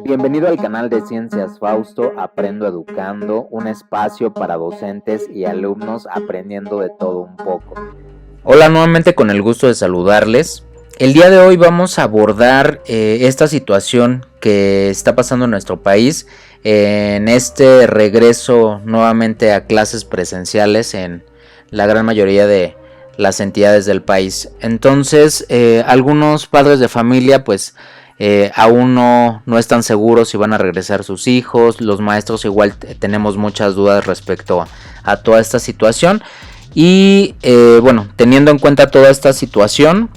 Bienvenido al canal de Ciencias Fausto, Aprendo Educando, un espacio para docentes y alumnos aprendiendo de todo un poco. Hola, nuevamente con el gusto de saludarles. El día de hoy vamos a abordar esta situación que está pasando en nuestro país en este regreso nuevamente a clases presenciales en la gran mayoría de las entidades del país. Entonces, algunos padres de familia pues aún no están seguros si van a regresar sus hijos. Los maestros igual tenemos muchas dudas respecto a toda esta situación. Y bueno, teniendo en cuenta toda esta situación,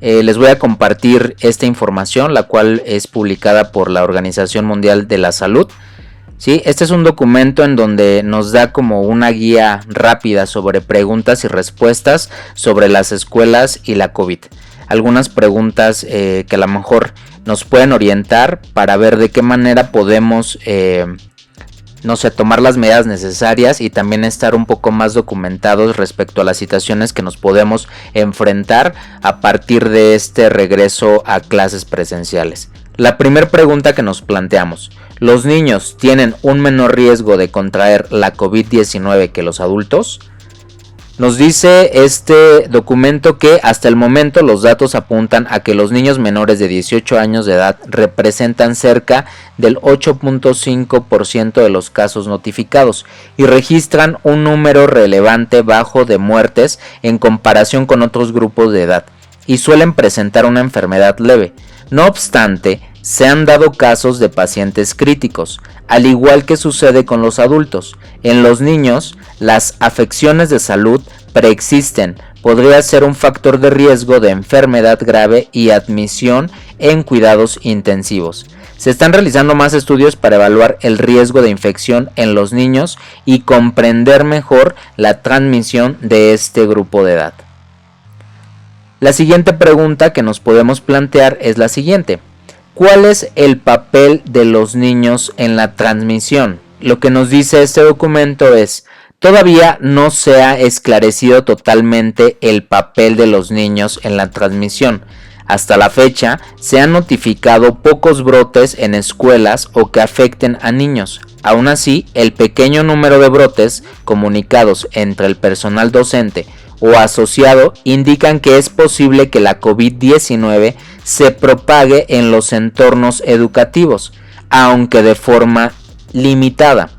les voy a compartir esta información, la cual es publicada por la Organización Mundial de la Salud. ¿Sí? Este es un documento en donde nos da como una guía rápida sobre preguntas y respuestas sobre las escuelas y la COVID. Algunas preguntas que a lo mejor nos pueden orientar para ver de qué manera podemos tomar las medidas necesarias y también estar un poco más documentados respecto a las situaciones que nos podemos enfrentar a partir de este regreso a clases presenciales. La primera pregunta que nos planteamos: ¿los niños tienen un menor riesgo de contraer la COVID-19 que los adultos? Nos dice este documento que hasta el momento los datos apuntan a que los niños menores de 18 años de edad representan cerca del 8.5% de los casos notificados y registran un número relevante bajo de muertes en comparación con otros grupos de edad y suelen presentar una enfermedad leve. No obstante, se han dado casos de pacientes críticos, al igual que sucede con los adultos. En los niños, las afecciones de salud preexisten, podría ser un factor de riesgo de enfermedad grave y admisión en cuidados intensivos. Se están realizando más estudios para evaluar el riesgo de infección en los niños y comprender mejor la transmisión de este grupo de edad. La siguiente pregunta que nos podemos plantear es la siguiente: ¿cuál es el papel de los niños en la transmisión? Lo que nos dice este documento es: todavía no se ha esclarecido totalmente el papel de los niños en la transmisión. Hasta la fecha, se han notificado pocos brotes en escuelas o que afecten a niños. Aún así, el pequeño número de brotes comunicados entre el personal docente o asociado indican que es posible que la COVID-19 se propague en los entornos educativos, aunque de forma limitada,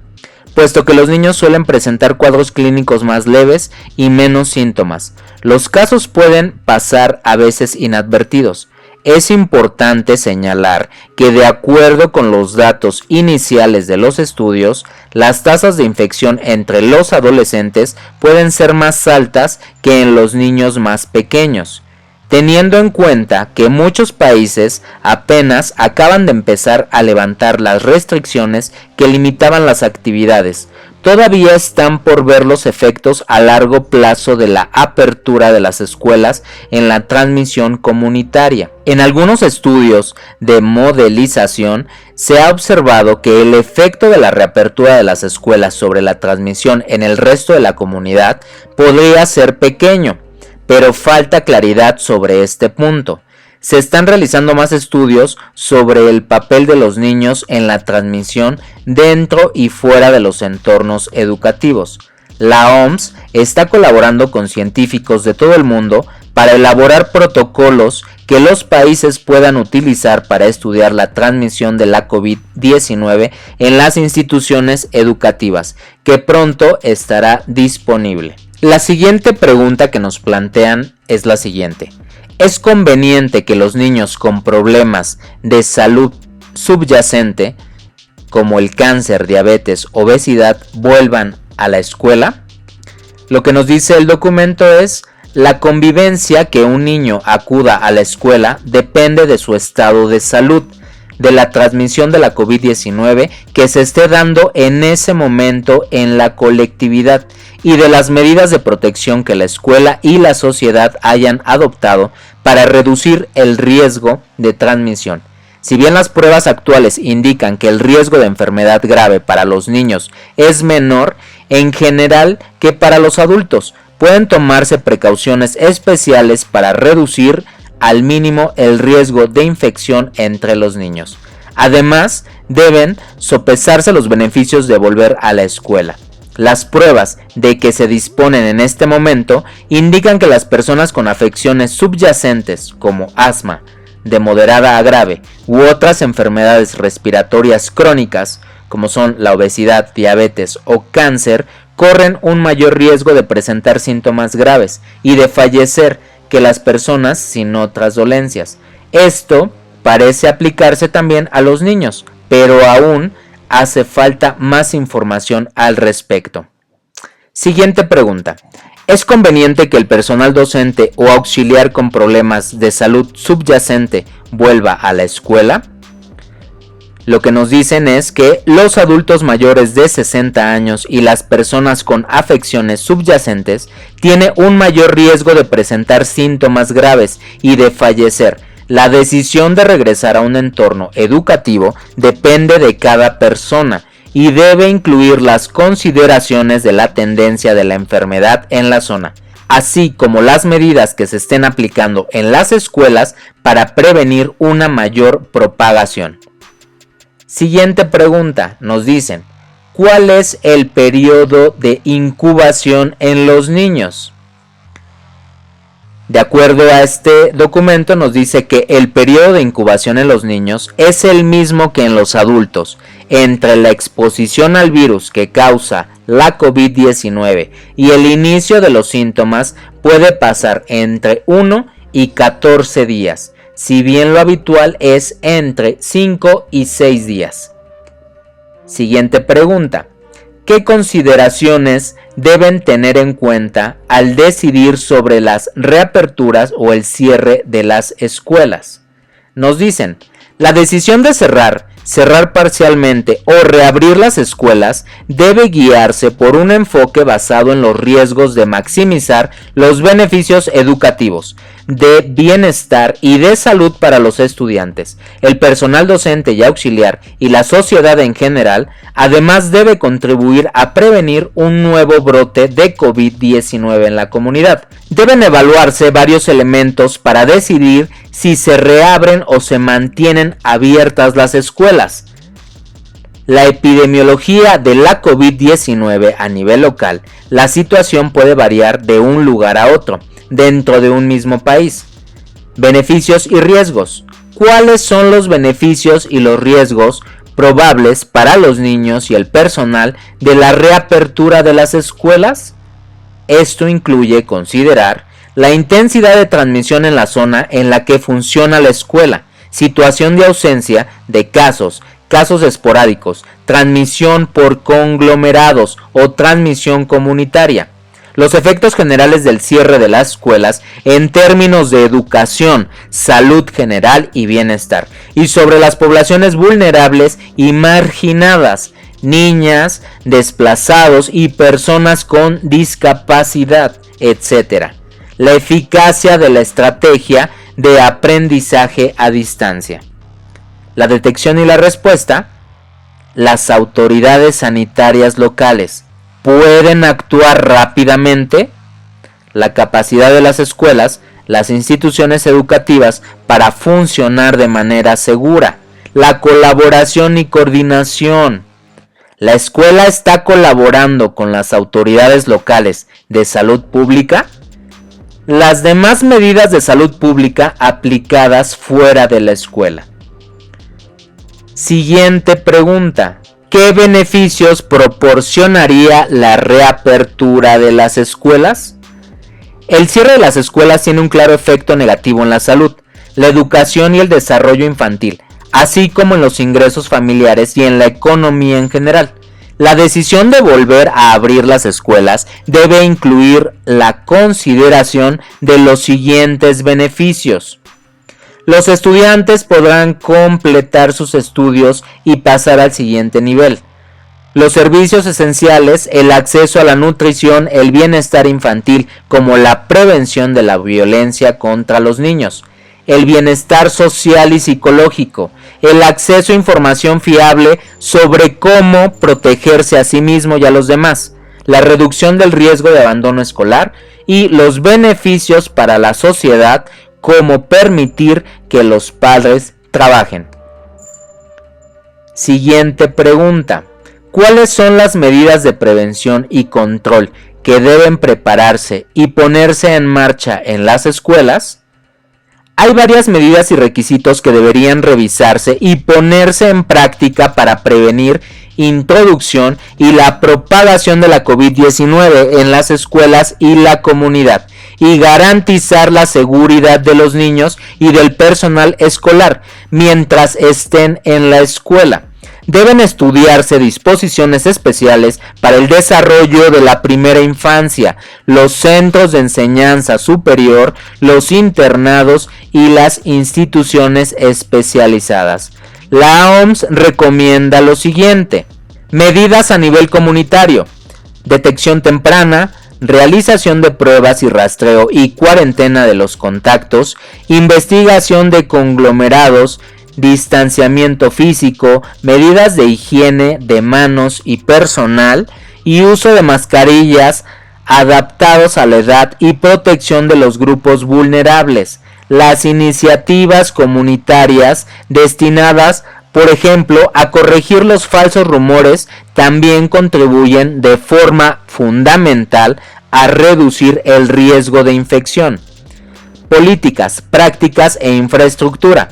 puesto que los niños suelen presentar cuadros clínicos más leves y menos síntomas. Los casos pueden pasar a veces inadvertidos. Es importante señalar que, de acuerdo con los datos iniciales de los estudios, las tasas de infección entre los adolescentes pueden ser más altas que en los niños más pequeños, teniendo en cuenta que muchos países apenas acaban de empezar a levantar las restricciones que limitaban las actividades. Todavía están por ver los efectos a largo plazo de la apertura de las escuelas en la transmisión comunitaria. En algunos estudios de modelización se ha observado que el efecto de la reapertura de las escuelas sobre la transmisión en el resto de la comunidad podría ser pequeño, pero falta claridad sobre este punto. Se están realizando más estudios sobre el papel de los niños en la transmisión dentro y fuera de los entornos educativos. La OMS está colaborando con científicos de todo el mundo para elaborar protocolos que los países puedan utilizar para estudiar la transmisión de la COVID-19 en las instituciones educativas, que pronto estará disponible. La siguiente pregunta que nos plantean es la siguiente: ¿es conveniente que los niños con problemas de salud subyacente, como el cáncer, diabetes, obesidad, vuelvan a la escuela? Lo que nos dice el documento es: la convivencia que un niño acuda a la escuela depende de su estado de salud, de la transmisión de la COVID-19 que se esté dando en ese momento en la colectividad y de las medidas de protección que la escuela y la sociedad hayan adoptado para reducir el riesgo de transmisión. Si bien las pruebas actuales indican que el riesgo de enfermedad grave para los niños es menor en general que para los adultos, pueden tomarse precauciones especiales para reducir al mínimo el riesgo de infección entre los niños. Además, deben sopesarse los beneficios de volver a la escuela. Las pruebas de que se disponen en este momento indican que las personas con afecciones subyacentes como asma, de moderada a grave, u otras enfermedades respiratorias crónicas, como son la obesidad, diabetes o cáncer, corren un mayor riesgo de presentar síntomas graves y de fallecer que las personas sin otras dolencias. Esto parece aplicarse también a los niños, pero aún hace falta más información al respecto. Siguiente pregunta. ¿Es conveniente que el personal docente o auxiliar con problemas de salud subyacente vuelva a la escuela? Lo que nos dicen es que los adultos mayores de 60 años y las personas con afecciones subyacentes tienen un mayor riesgo de presentar síntomas graves y de fallecer. La decisión de regresar a un entorno educativo depende de cada persona y debe incluir las consideraciones de la tendencia de la enfermedad en la zona, así como las medidas que se estén aplicando en las escuelas para prevenir una mayor propagación. Siguiente pregunta, nos dicen, ¿cuál es el periodo de incubación en los niños? De acuerdo a este documento nos dice que el periodo de incubación en los niños es el mismo que en los adultos, entre la exposición al virus que causa la COVID-19 y el inicio de los síntomas puede pasar entre 1 y 14 días, si bien lo habitual es entre 5 y 6 días. Siguiente pregunta. ¿Qué consideraciones deben tener en cuenta al decidir sobre las reaperturas o el cierre de las escuelas? Nos dicen, la decisión de cerrar parcialmente o reabrir las escuelas debe guiarse por un enfoque basado en los riesgos de maximizar los beneficios educativos, de bienestar y de salud para los estudiantes, el personal docente y auxiliar y la sociedad en general. Además, debe contribuir a prevenir un nuevo brote de COVID-19 en la comunidad. Deben evaluarse varios elementos para decidir si se reabren o se mantienen abiertas las escuelas. La epidemiología de la COVID-19 a nivel local, la situación puede variar de un lugar a otro, dentro de un mismo país. Beneficios y riesgos. ¿Cuáles son los beneficios y los riesgos probables para los niños y el personal de la reapertura de las escuelas? Esto incluye considerar la intensidad de transmisión en la zona en la que funciona la escuela, situación de ausencia de casos esporádicos, transmisión por conglomerados o transmisión comunitaria. Los efectos generales del cierre de las escuelas en términos de educación, salud general y bienestar, y sobre las poblaciones vulnerables y marginadas, niñas, desplazados y personas con discapacidad, etc. La eficacia de la estrategia de aprendizaje a distancia. La detección y la respuesta. Las autoridades sanitarias locales pueden actuar rápidamente. La capacidad de las escuelas, las instituciones educativas para funcionar de manera segura. La colaboración y coordinación. La escuela está colaborando con las autoridades locales de salud pública. Las demás medidas de salud pública aplicadas fuera de la escuela. Siguiente pregunta. ¿Qué beneficios proporcionaría la reapertura de las escuelas? El cierre de las escuelas tiene un claro efecto negativo en la salud, la educación y el desarrollo infantil, así como en los ingresos familiares y en la economía en general. La decisión de volver a abrir las escuelas debe incluir la consideración de los siguientes beneficios. Los estudiantes podrán completar sus estudios y pasar al siguiente nivel. Los servicios esenciales, el acceso a la nutrición, el bienestar infantil, como la prevención de la violencia contra los niños, el bienestar social y psicológico, el acceso a información fiable sobre cómo protegerse a sí mismo y a los demás, la reducción del riesgo de abandono escolar y los beneficios para la sociedad, como permitir que los padres trabajen. Siguiente pregunta. ¿Cuáles son las medidas de prevención y control que deben prepararse y ponerse en marcha en las escuelas? Hay varias medidas y requisitos que deberían revisarse y ponerse en práctica para prevenir introducción y la propagación de la COVID-19 en las escuelas y la comunidad, y garantizar la seguridad de los niños y del personal escolar mientras estén en la escuela. Deben estudiarse disposiciones especiales para el desarrollo de la primera infancia, los centros de enseñanza superior, los internados y las instituciones especializadas. La OMS recomienda lo siguiente: medidas a nivel comunitario, detección temprana, realización de pruebas y rastreo y cuarentena de los contactos, investigación de conglomerados, distanciamiento físico, medidas de higiene de manos y personal y uso de mascarillas adaptados a la edad y protección de los grupos vulnerables. Las iniciativas comunitarias destinadas, por ejemplo, a corregir los falsos rumores también contribuyen de forma fundamental a reducir el riesgo de infección. Políticas, prácticas e infraestructura.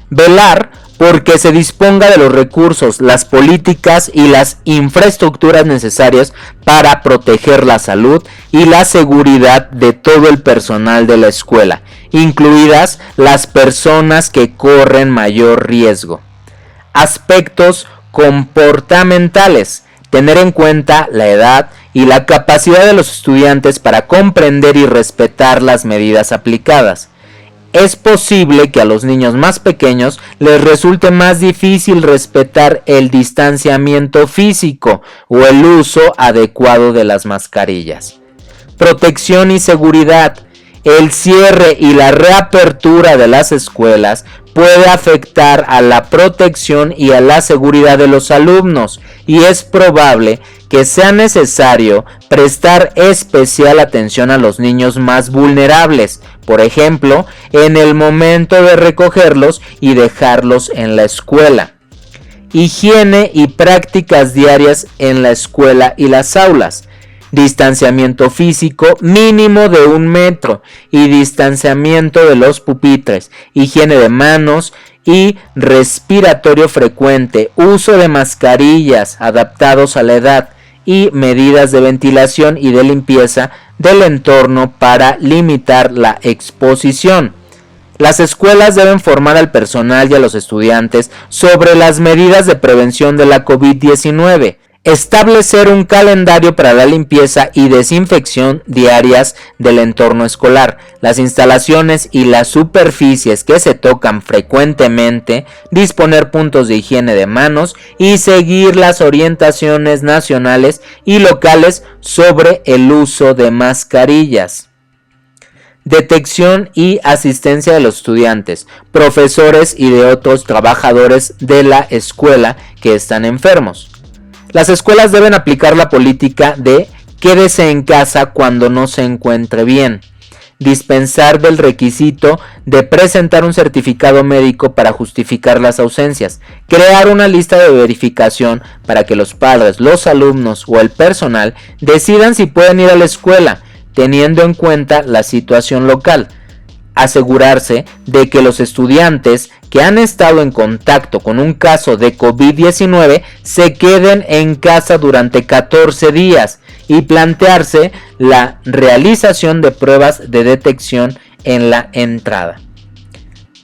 Velar porque se disponga de los recursos, las políticas y las infraestructuras necesarias para proteger la salud y la seguridad de todo el personal de la escuela, incluidas las personas que corren mayor riesgo. Aspectos comportamentales. Tener en cuenta la edad y la capacidad de los estudiantes para comprender y respetar las medidas aplicadas. Es posible que a los niños más pequeños les resulte más difícil respetar el distanciamiento físico o el uso adecuado de las mascarillas. Protección y seguridad. El cierre y la reapertura de las escuelas puede afectar a la protección y a la seguridad de los alumnos, y es probable que sea necesario prestar especial atención a los niños más vulnerables, por ejemplo, en el momento de recogerlos y dejarlos en la escuela. Higiene y prácticas diarias en la escuela y las aulas. Distanciamiento físico mínimo de 1 metro y distanciamiento de los pupitres, higiene de manos y respiratorio frecuente, uso de mascarillas adaptados a la edad y medidas de ventilación y de limpieza del entorno para limitar la exposición. Las escuelas deben formar al personal y a los estudiantes sobre las medidas de prevención de la COVID-19. Establecer un calendario para la limpieza y desinfección diarias del entorno escolar, las instalaciones y las superficies que se tocan frecuentemente, disponer puntos de higiene de manos y seguir las orientaciones nacionales y locales sobre el uso de mascarillas. Detección y asistencia de los estudiantes, profesores y de otros trabajadores de la escuela que están enfermos. Las escuelas deben aplicar la política de quédese en casa cuando no se encuentre bien. Dispensar del requisito de presentar un certificado médico para justificar las ausencias. Crear una lista de verificación para que los padres, los alumnos o el personal decidan si pueden ir a la escuela, teniendo en cuenta la situación local. Asegurarse de que los estudiantes que han estado en contacto con un caso de COVID-19 se queden en casa durante 14 días y plantearse la realización de pruebas de detección en la entrada.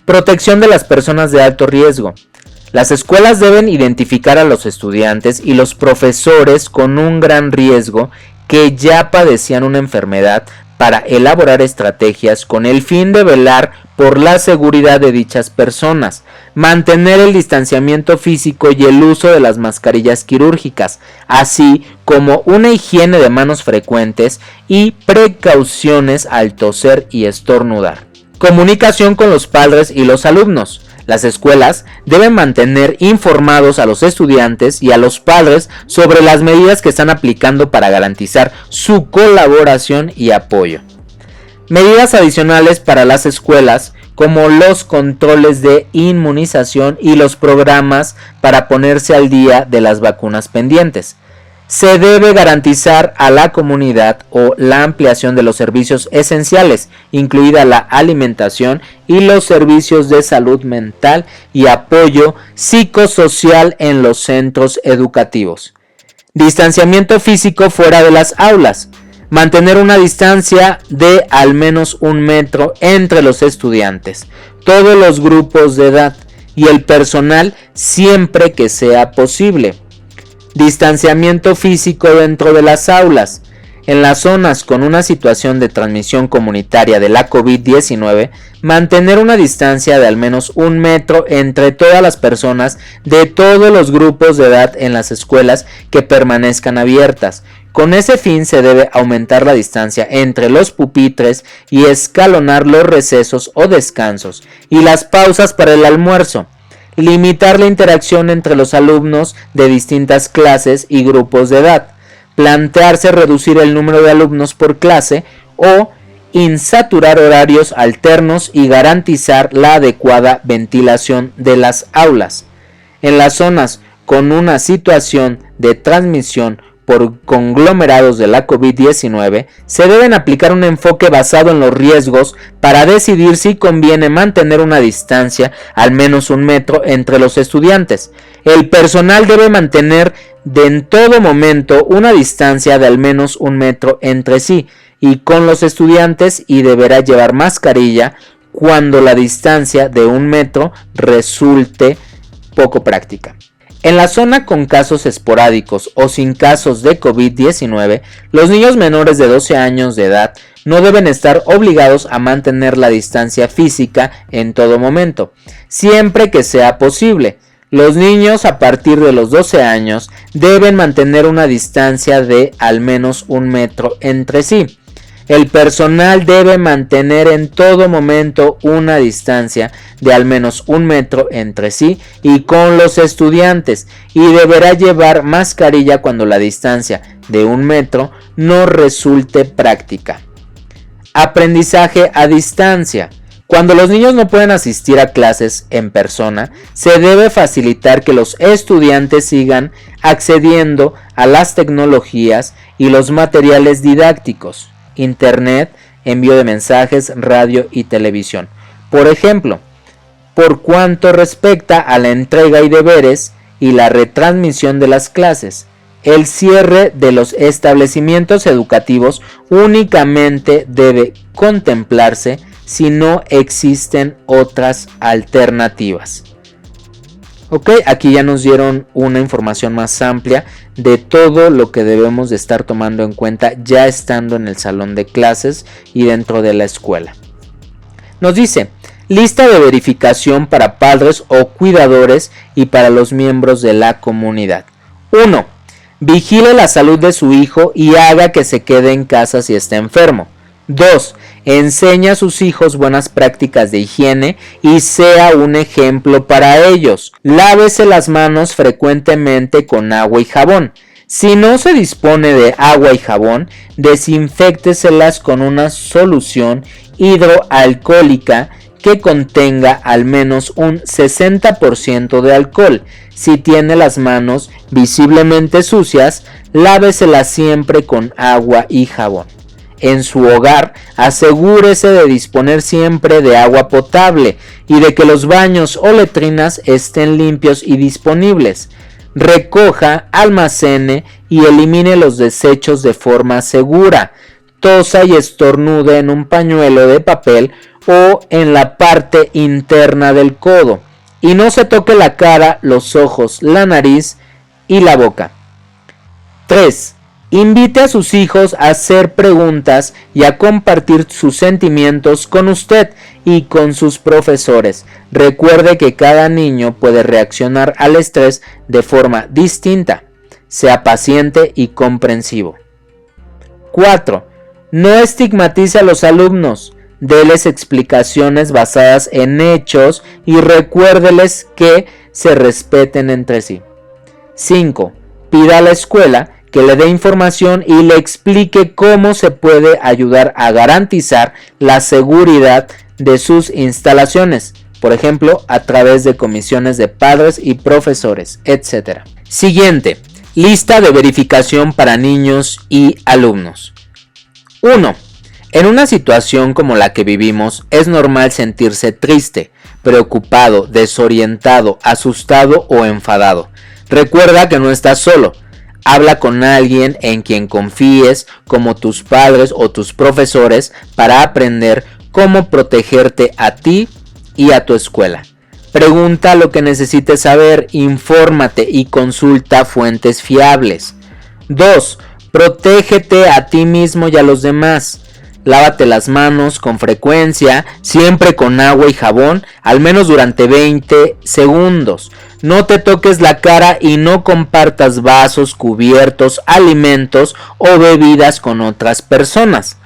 Protección de las personas de alto riesgo. Las escuelas deben identificar a los estudiantes y los profesores con un gran riesgo que ya padecían una enfermedad para elaborar estrategias con el fin de velar por la seguridad de dichas personas, mantener el distanciamiento físico y el uso de las mascarillas quirúrgicas, así como una higiene de manos frecuentes y precauciones al toser y estornudar. Comunicación con los padres y los alumnos. Las escuelas deben mantener informados a los estudiantes y a los padres sobre las medidas que están aplicando para garantizar su colaboración y apoyo. Medidas adicionales para las escuelas como los controles de inmunización y los programas para ponerse al día de las vacunas pendientes. Se debe garantizar a la comunidad o la ampliación de los servicios esenciales, incluida la alimentación y los servicios de salud mental y apoyo psicosocial en los centros educativos. Distanciamiento físico fuera de las aulas. Mantener una distancia de al menos 1 metro entre los estudiantes, todos los grupos de edad y el personal siempre que sea posible. Distanciamiento físico dentro de las aulas. En las zonas con una situación de transmisión comunitaria de la COVID-19, mantener una distancia de al menos 1 metro entre todas las personas de todos los grupos de edad en las escuelas que permanezcan abiertas. Con ese fin se debe aumentar la distancia entre los pupitres y escalonar los recesos o descansos y las pausas para el almuerzo. Limitar la interacción entre los alumnos de distintas clases y grupos de edad. Plantearse reducir el número de alumnos por clase o insaturar horarios alternos y garantizar la adecuada ventilación de las aulas. En las zonas con una situación de transmisión por conglomerados de la COVID-19, se deben aplicar un enfoque basado en los riesgos para decidir si conviene mantener una distancia al menos 1 metro entre los estudiantes. El personal debe mantener en todo momento una distancia de al menos 1 metro entre sí y con los estudiantes y deberá llevar mascarilla cuando la distancia de 1 metro resulte poco práctica. En la zona con casos esporádicos o sin casos de COVID-19, los niños menores de 12 años de edad no deben estar obligados a mantener la distancia física en todo momento, siempre que sea posible. Los niños a partir de los 12 años deben mantener una distancia de al menos 1 metro entre sí. El personal debe mantener en todo momento una distancia de al menos 1 metro entre sí y con los estudiantes y deberá llevar mascarilla cuando la distancia de 1 metro no resulte práctica. Aprendizaje a distancia. Cuando los niños no pueden asistir a clases en persona, se debe facilitar que los estudiantes sigan accediendo a las tecnologías y los materiales didácticos. Internet, envío de mensajes, radio y televisión. Por ejemplo, por cuanto respecta a la entrega y deberes y la retransmisión de las clases, el cierre de los establecimientos educativos únicamente debe contemplarse si no existen otras alternativas. Ok, aquí ya nos dieron una información más amplia de todo lo que debemos de estar tomando en cuenta ya estando en el salón de clases y dentro de la escuela. Nos dice, lista de verificación para padres o cuidadores y para los miembros de la comunidad. 1. Vigile la salud de su hijo y haga que se quede en casa si está enfermo. 2. Enseña a sus hijos buenas prácticas de higiene y sea un ejemplo para ellos. Lávese las manos frecuentemente con agua y jabón. Si no se dispone de agua y jabón, desinfécteselas con una solución hidroalcohólica que contenga al menos un 60% de alcohol. Si tiene las manos visiblemente sucias, láveselas siempre con agua y jabón. En su hogar, asegúrese de disponer siempre de agua potable y de que los baños o letrinas estén limpios y disponibles. Recoja, almacene y elimine los desechos de forma segura. Tosa y estornude en un pañuelo de papel o en la parte interna del codo. Y no se toque la cara, los ojos, la nariz y la boca. 3. Invite a sus hijos a hacer preguntas y a compartir sus sentimientos con usted y con sus profesores. Recuerde que cada niño puede reaccionar al estrés de forma distinta. Sea paciente y comprensivo. 4. No estigmatice a los alumnos. Déles explicaciones basadas en hechos y recuérdeles que se respeten entre sí. 5. Pida a la escuela que le dé información y le explique cómo se puede ayudar a garantizar la seguridad de sus instalaciones, por ejemplo, a través de comisiones de padres y profesores, etc. Siguiente, lista de verificación para niños y alumnos. 1. En una situación como la que vivimos, es normal sentirse triste, preocupado, desorientado, asustado o enfadado. Recuerda que no estás solo. Habla con alguien en quien confíes, como tus padres o tus profesores, para aprender cómo protegerte a ti y a tu escuela. Pregunta lo que necesites saber, infórmate y consulta fuentes fiables. 2. Protégete a ti mismo y a los demás. Lávate las manos con frecuencia, siempre con agua y jabón, al menos durante 20 segundos. No te toques la cara y no compartas vasos, cubiertos, alimentos o bebidas con otras personas.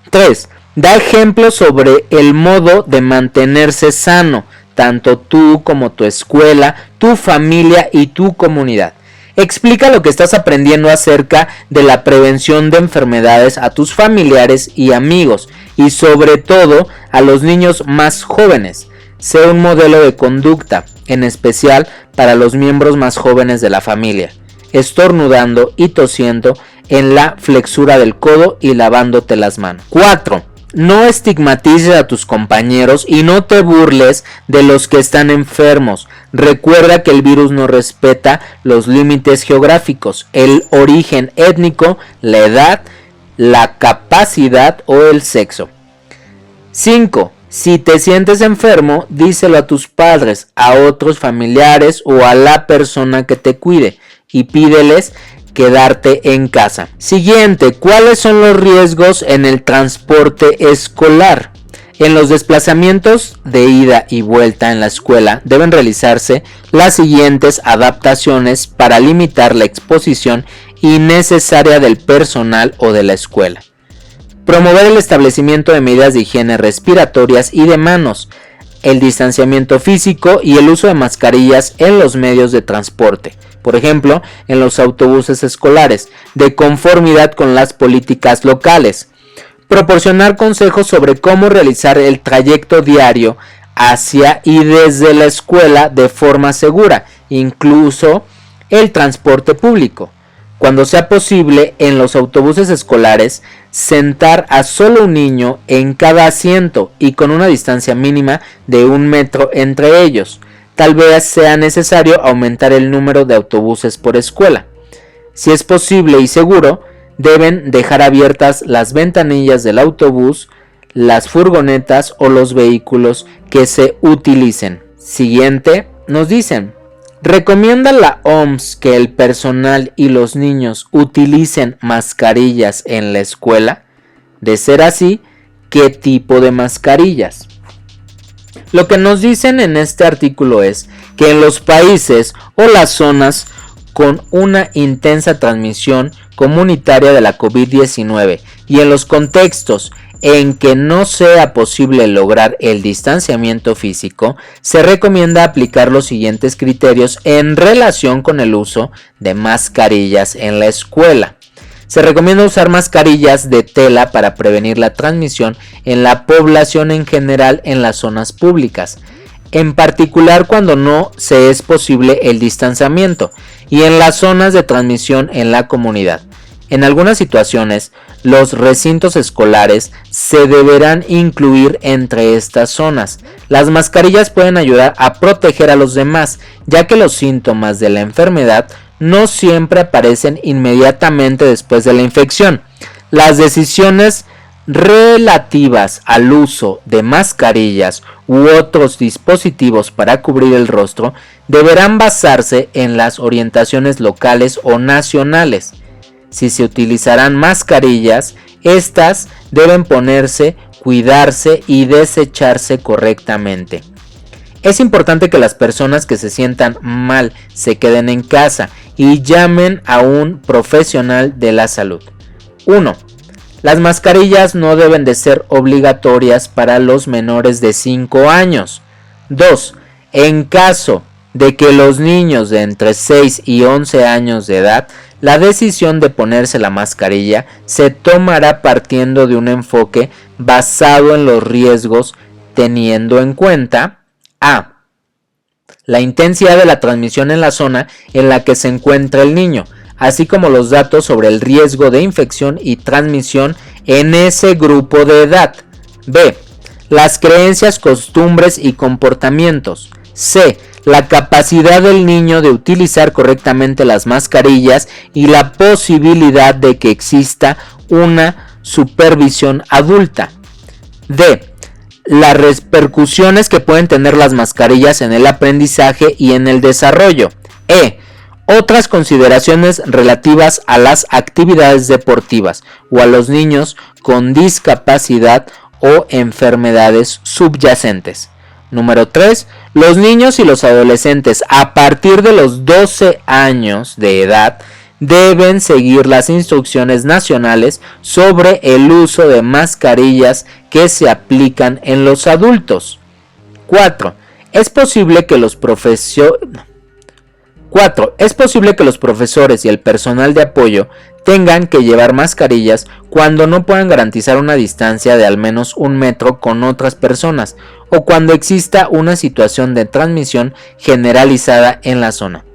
3. Da ejemplos sobre el modo de mantenerse sano, tanto tú como tu escuela, tu familia y tu comunidad. Explica lo que estás aprendiendo acerca de la prevención de enfermedades a tus familiares y amigos, y sobre todo a los niños más jóvenes. Sé un modelo de conducta, en especial para los miembros más jóvenes de la familia, estornudando y tosiendo en la flexura del codo y lavándote las manos. 4. No estigmatices a tus compañeros y no te burles de los que están enfermos. Recuerda que el virus no respeta los límites geográficos, el origen étnico, la edad, la capacidad o el sexo. 5. Si te sientes enfermo, díselo a tus padres, a otros familiares o a la persona que te cuide y pídeles quedarte en casa. Siguiente, ¿cuáles son los riesgos en el transporte escolar? En los desplazamientos de ida y vuelta en la escuela deben realizarse las siguientes adaptaciones para limitar la exposición innecesaria del personal o de la escuela. Promover el establecimiento de medidas de higiene respiratorias y de manos, el distanciamiento físico y el uso de mascarillas en los medios de transporte, por ejemplo, en los autobuses escolares, de conformidad con las políticas locales. Proporcionar consejos sobre cómo realizar el trayecto diario hacia y desde la escuela de forma segura, incluso el transporte público. Cuando sea posible, en los autobuses escolares, sentar a solo un niño en cada asiento y con una distancia mínima de 1 metro entre ellos. Tal vez sea necesario aumentar el número de autobuses por escuela. Si es posible y seguro, deben dejar abiertas las ventanillas del autobús, las furgonetas o los vehículos que se utilicen. Siguiente, nos dicen: ¿recomienda la OMS que el personal y los niños utilicen mascarillas en la escuela? De ser así, ¿qué tipo de mascarillas? Lo que nos dicen en este artículo es que en los países o las zonas con una intensa transmisión comunitaria de la COVID-19 y en los contextos en que no sea posible lograr el distanciamiento físico, se recomienda aplicar los siguientes criterios en relación con el uso de mascarillas en la escuela. Se recomienda usar mascarillas de tela para prevenir la transmisión en la población en general en las zonas públicas, en particular cuando no se es posible el distanciamiento, y en las zonas de transmisión en la comunidad. En algunas situaciones, los recintos escolares se deberán incluir entre estas zonas. Las mascarillas pueden ayudar a proteger a los demás, ya que los síntomas de la enfermedad no siempre aparecen inmediatamente después de la infección. Las decisiones relativas al uso de mascarillas u otros dispositivos para cubrir el rostro deberán basarse en las orientaciones locales o nacionales. Si se utilizarán mascarillas, estas deben ponerse, cuidarse y desecharse correctamente. Es importante que las personas que se sientan mal se queden en casa y llamen a un profesional de la salud. 1. Las mascarillas no deben de ser obligatorias para los menores de 5 años. 2. En caso de que los niños de entre 6 y 11 años de edad, la decisión de ponerse la mascarilla se tomará partiendo de un enfoque basado en los riesgos teniendo en cuenta A. La intensidad de la transmisión en la zona en la que se encuentra el niño, así como los datos sobre el riesgo de infección y transmisión en ese grupo de edad. B. Las creencias, costumbres y comportamientos. C. La capacidad del niño de utilizar correctamente las mascarillas y la posibilidad de que exista una supervisión adulta. D. Las repercusiones que pueden tener las mascarillas en el aprendizaje y en el desarrollo. E. Otras consideraciones relativas a las actividades deportivas o a los niños con discapacidad o enfermedades subyacentes. Número 3. Los niños y los adolescentes a partir de los 12 años de edad deben seguir las instrucciones nacionales sobre el uso de mascarillas que se aplican en los adultos. 4. Es posible que los profesores y el personal de apoyo tengan que llevar mascarillas cuando no puedan garantizar una distancia de al menos 1 metro con otras personas o cuando exista una situación de transmisión generalizada en la zona.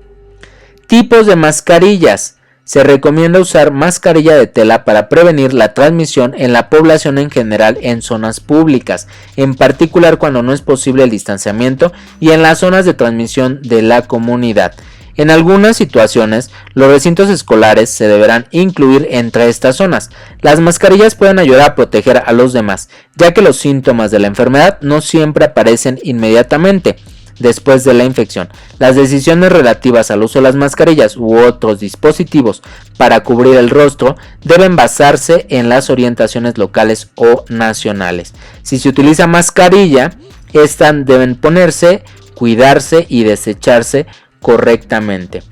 Tipos de mascarillas. Se recomienda usar mascarilla de tela para prevenir la transmisión en la población en general en zonas públicas, en particular cuando no es posible el distanciamiento y en las zonas de transmisión de la comunidad. En algunas situaciones, los recintos escolares se deberán incluir entre estas zonas. Las mascarillas pueden ayudar a proteger a los demás, ya que los síntomas de la enfermedad no siempre aparecen inmediatamente después de la infección. Las decisiones relativas al uso de las mascarillas u otros dispositivos para cubrir el rostro deben basarse en las orientaciones locales o nacionales. Si se utiliza mascarilla, estas deben ponerse, cuidarse y desecharse correctamente.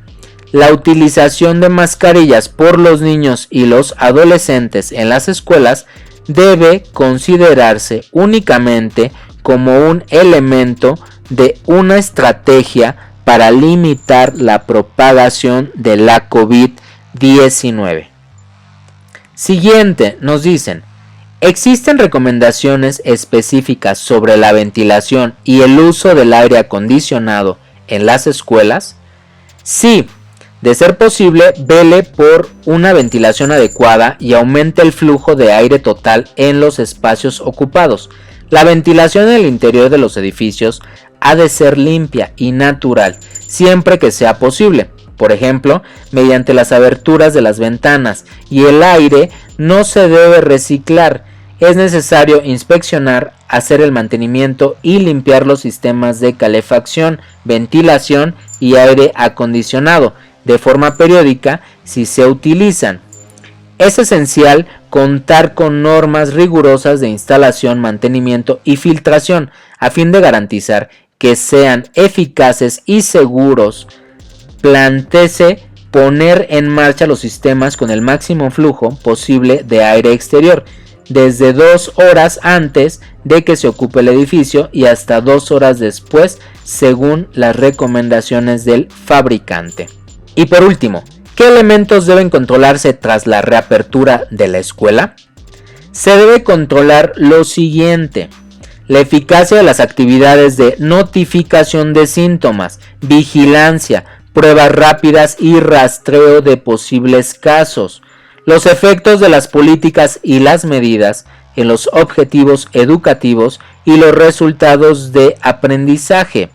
La utilización de mascarillas por los niños y los adolescentes en las escuelas debe considerarse únicamente como un elemento de una estrategia para limitar la propagación de la COVID-19. Siguiente, nos dicen, ¿existen recomendaciones específicas sobre la ventilación y el uso del aire acondicionado en las escuelas? Sí, de ser posible, vele por una ventilación adecuada y aumente el flujo de aire total en los espacios ocupados. La ventilación en el interior de los edificios ha de ser limpia y natural, siempre que sea posible. Por ejemplo, mediante las aberturas de las ventanas, y el aire no se debe reciclar. Es necesario inspeccionar, hacer el mantenimiento y limpiar los sistemas de calefacción, ventilación y aire acondicionado de forma periódica si se utilizan. Es esencial contar con normas rigurosas de instalación, mantenimiento y filtración a fin de garantizar que sean eficaces y seguros. Plantéese poner en marcha los sistemas con el máximo flujo posible de aire exterior, desde 2 horas antes de que se ocupe el edificio y hasta 2 horas después, según las recomendaciones del fabricante. Y por último, ¿qué elementos deben controlarse tras la reapertura de la escuela? Se debe controlar lo siguiente: la eficacia de las actividades de notificación de síntomas, vigilancia, pruebas rápidas y rastreo de posibles casos, los efectos de las políticas y las medidas en los objetivos educativos y los resultados de aprendizaje.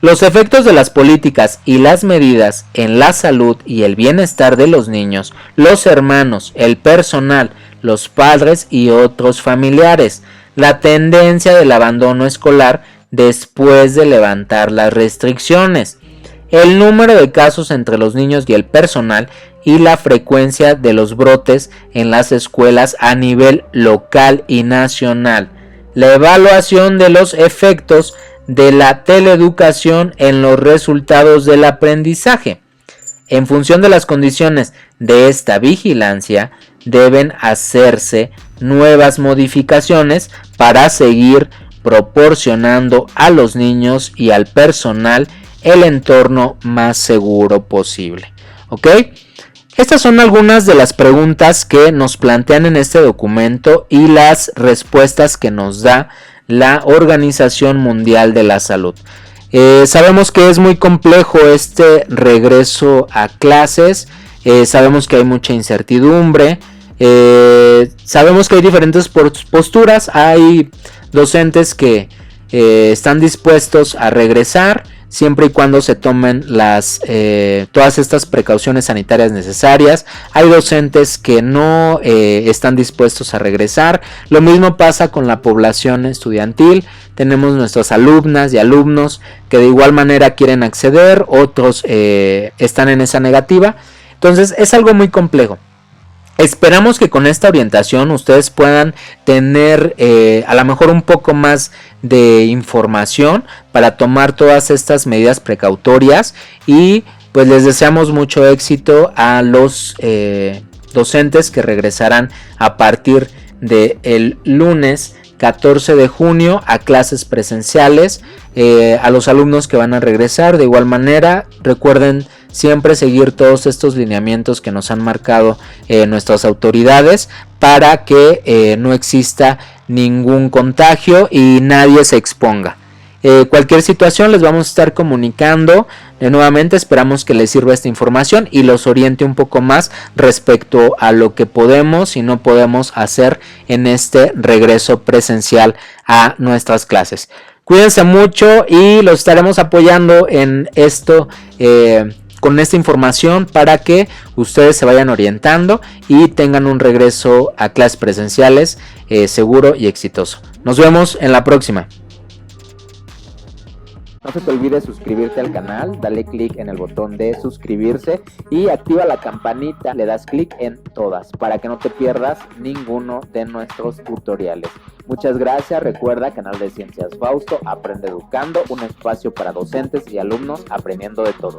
Los efectos de las políticas y las medidas en la salud y el bienestar de los niños, los hermanos, el personal, los padres y otros familiares. La tendencia del abandono escolar después de levantar las restricciones. El número de casos entre los niños y el personal y la frecuencia de los brotes en las escuelas a nivel local y nacional. La evaluación de los efectos de la teleeducación en los resultados del aprendizaje. En función de las condiciones de esta vigilancia, deben hacerse nuevas modificaciones para seguir proporcionando a los niños y al personal el entorno más seguro posible. ¿Ok? Estas son algunas de las preguntas que nos plantean en este documento y las respuestas que nos da la Organización Mundial de la Salud. Sabemos que es muy complejo este regreso a clases, sabemos que hay mucha incertidumbre, sabemos que hay diferentes posturas, hay docentes que están dispuestos a regresar siempre y cuando se tomen todas estas precauciones sanitarias necesarias. Hay docentes que no están dispuestos a regresar. Lo mismo pasa con la población estudiantil. Tenemos nuestras alumnas y alumnos que de igual manera quieren acceder, otros están en esa negativa. Entonces es algo muy complejo. Esperamos que con esta orientación ustedes puedan tener a lo mejor un poco más de información para tomar todas estas medidas precautorias, y pues les deseamos mucho éxito a los docentes que regresarán a partir del lunes 14 de junio a clases presenciales. A los alumnos que van a regresar de igual manera, recuerden siempre seguir todos estos lineamientos que nos han marcado nuestras autoridades para que no exista ningún contagio y nadie se exponga. Cualquier situación les vamos a estar comunicando. Nuevamente esperamos que les sirva esta información y los oriente un poco más respecto a lo que podemos y no podemos hacer en este regreso presencial a nuestras clases. Cuídense mucho y los estaremos apoyando en esto, con esta información, para que ustedes se vayan orientando y tengan un regreso a clases presenciales seguro y exitoso. Nos vemos en la próxima. No se te olvide suscribirte al canal, dale click en el botón de suscribirse y activa la campanita, le das clic en todas para que no te pierdas ninguno de nuestros tutoriales. Muchas gracias, recuerda, canal de Ciencias Fausto, Aprende Educando, un espacio para docentes y alumnos aprendiendo de todo.